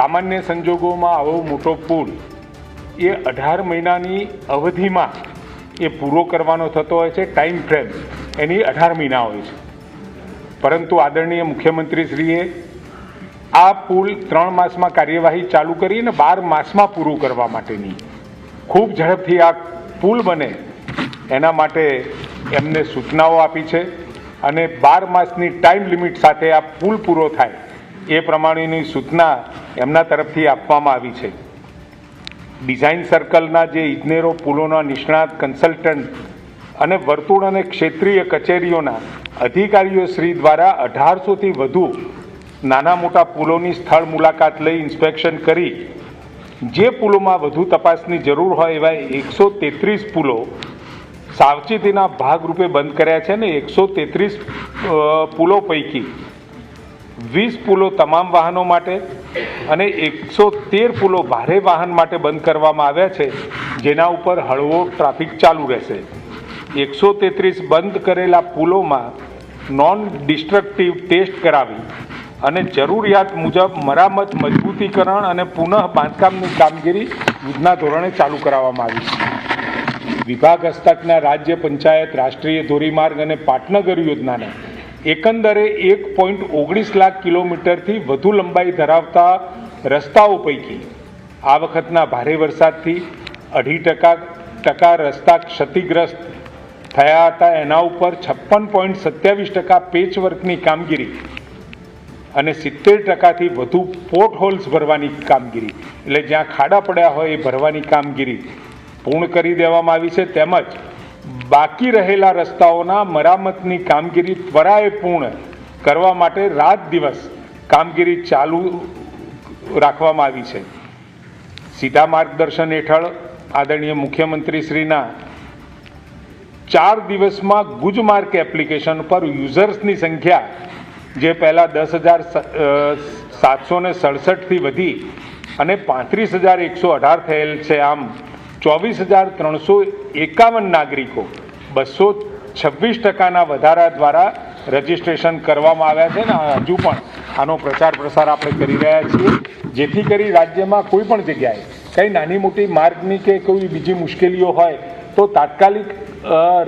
સામાન્ય સંજોગોમાં આવો મોટો પુલ એ 18 મહિનાની અવધિમાં એ પૂરો કરવાનો થતો હોય છે. ટાઈમ ફ્રેમ એની 18 મહિના હોય છે. પરંતુ આદરણીય મુખ્યમંત્રીશ્રીએ આ પુલ 3 માસમાં કાર્યવાહી ચાલુ કરી અને 12 માસમાં પૂરું કરવા માટેની ખૂબ ઝડપથી આ પુલ બને એના માટે એમને સૂચનાઓ આપી છે અને 12 માસની ટાઈમ લિમિટ સાથે આ પુલ પૂરો થાય એ પ્રમાણેની સૂચના એમના તરફથી આપવામાં આવી છે. ડિઝાઇન સર્કલના જે ઇજનેરો, પુલોના નિષ્ણાત, કન્સલ્ટન્ટ અને વર્તુળ અને ક્ષેત્રીય કચેરીઓના અધિકારીઓ શ્રી દ્વારા 1800થી વધુ નાના મોટા પુલોની સ્થળ મુલાકાત લઈ ઇન્સ્પેક્શન કરી જે પુલોમાં વધુ તપાસની જરૂર હોય એવા 133 પુલો સાવચેતીના ભાગરૂપે બંધ કર્યા છે અને 133 પુલો પૈકી 20 પુલો તમામ વાહનો માટે અને 113 પુલો ભારે વાહન માટે બંધ કરવામાં આવ્યા છે, જેના ઉપર હળવો ટ્રાફિક ચાલુ રહેશે. 133 બંધ કરેલા પુલોમાં નોન ડિસ્ટ્રક્ટિવ ટેસ્ટ કરાવી અને જરૂરિયાત મુજબ મરામત, મજબૂતીકરણ અને પુનઃ બાંધકામની કામગીરી યુદ્ધના ધોરણે ચાલુ કરાવવામાં આવી છે. વિભાગ હસ્તકના રાજ્ય પંચાયત, રાષ્ટ્રીય ધોરીમાર્ગ અને પાટનગર યોજનાને એકંદરે 1.19 લાખ કિલોમીટરથી વધુ લંબાઈ ધરાવતા રસ્તાઓ પૈકી આ વખતના ભારે વરસાદથી 2.5% રસ્તા ક્ષતિગ્રસ્ત થયા હતા. એના ઉપર 56.27% પેચવર્કની કામગીરી અને 70%થી વધુ પોર્ટ હોલ્સ ભરવાની કામગીરી, એટલે જ્યાં ખાડા પડ્યા હોય એ ભરવાની કામગીરી પૂર્ણ કરી દેવામાં આવી છે. તેમજ બાકી રહેલા રસ્તાઓના મરામતની કામગીરી ત્વરાએ પૂર્ણ કરવા માટે રાત દિવસ કામગીરી ચાલુ રાખવામાં આવી છે. સીધા માર્ગદર્શન હેઠળ આદરણીય મુખ્યમંત્રીશ્રીના 4 દિવસમાં ગુજમાર્ગ એપ્લિકેશન પર યુઝર્સની સંખ્યા જે પહેલાં 10,767થી વધી અને 35,118 થયેલ છે, આમ 24,351 નાગરિકો 226% વધારા દ્વારા રજીસ્ટ્રેશન કરવામાં આવ્યા છે. ને હજુ પણ આનો પ્રચાર પ્રસાર આપણે કરી રહ્યા છીએ, જેથી કરી રાજ્યમાં કોઈ પણ જગ્યાએ કંઈ નાની મોટી માર્ગની કે કોઈ બીજી મુશ્કેલીઓ હોય તો તાત્કાલિક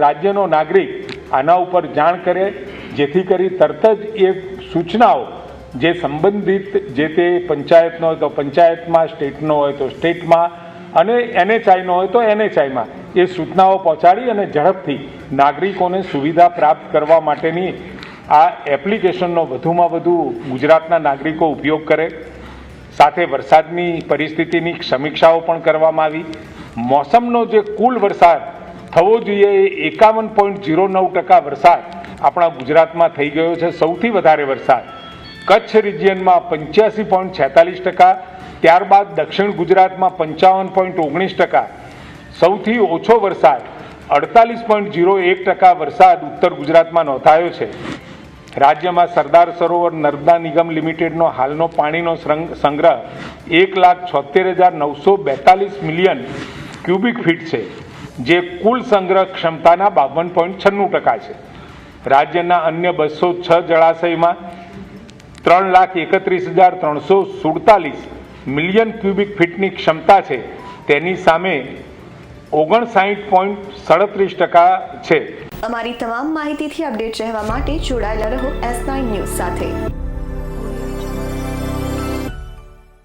રાજ્યનો નાગરિક આના ઉપર જાણ કરે, જેથી કરી તરત જ એ સૂચનાઓ જે સંબંધિત જે તે પંચાયતનો હોય તો પંચાયતમાં, સ્ટેટનો હોય તો સ્ટેટમાં અને NHIનો હોય તો NHIમાં એ સૂચનાઓ પહોંચાડી અને ઝડપથી નાગરિકોને સુવિધા પ્રાપ્ત કરવા માટેની આ એપ્લિકેશનનો વધુમાં વધુ ગુજરાતના નાગરિકો ઉપયોગ કરે. સાથે વરસાદની પરિસ્થિતિની સમીક્ષાઓ પણ કરવામાં આવી. મોસમનો જે કુલ વરસાદ થવો જોઈએ એ 51.09% વરસાદ આપણા ગુજરાતમાં થઈ ગયો છે. સૌથી વધારે વરસાદ કચ્છ રિજિયનમાં 85.46%, ત્યારબાદ દક્ષિણ ગુજરાતમાં 55.19%, સૌથી ઓછો વરસાદ 48.01% વરસાદ ઉત્તર ગુજરાતમાં નોંધાયો છે. રાજ્યમાં સરદાર સરોવર નર્મદા નિગમ લિમિટેડનો હાલનો પાણીનો સંગ્રહ 1,76,942 મિલિયન ક્યુબિક ફીટ છે, જે કુલ સંગ્રહ ક્ષમતાના 52.96% છે. રાજ્યના અન્ય 206 જળાશયમાં 3,31,347 મિલિયન ક્યુબિક ફીટની ક્ષમતા છે, તેની સામે 59.37% છે. અમારી તમામ માહિતીથી અપડેટ રહેવા માટે જોડાયેલા રહો S9 ન્યૂઝ સાથે.